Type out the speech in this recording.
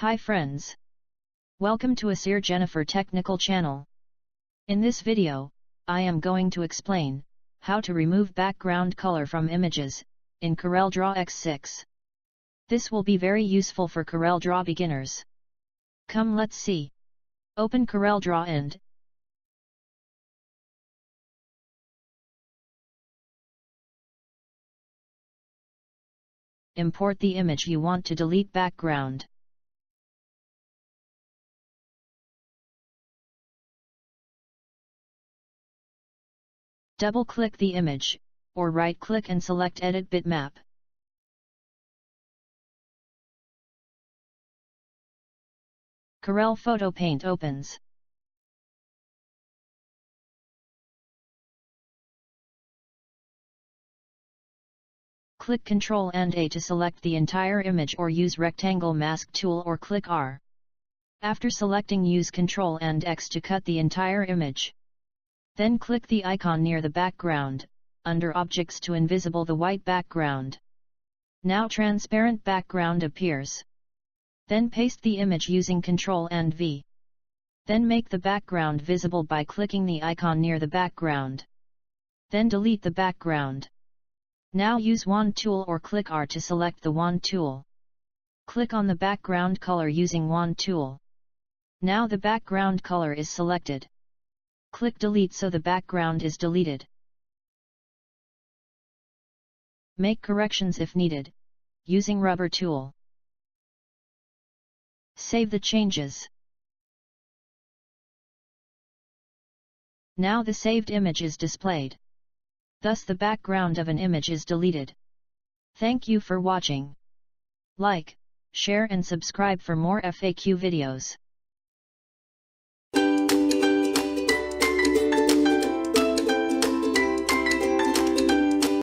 Hi friends! Welcome to Asir Jenifer Technical Channel. In this video, I am going to explain how to remove background color from images in CorelDRAW X6. This will be very useful for CorelDRAW beginners. Come, let's see. Open CorelDRAW and import the image you want to delete background. Double-click the image, or right-click and select Edit Bitmap. Corel Photo Paint opens. Click Ctrl and A to select the entire image or use Rectangle Mask tool or click R. After selecting, use Ctrl and X to cut the entire image. Then click the icon near the background, under Objects to invisible the white background. Now transparent background appears. Then paste the image using Ctrl and V. Then make the background visible by clicking the icon near the background. Then delete the background. Now use Wand tool or click R to select the Wand tool. Click on the background color using Wand tool. Now the background color is selected. Click Delete so the background is deleted. Make corrections if needed, using Rubber tool. Save the changes. Now the saved image is displayed. Thus the background of an image is deleted. Thank you for watching. Like, share and subscribe for more FAQ videos.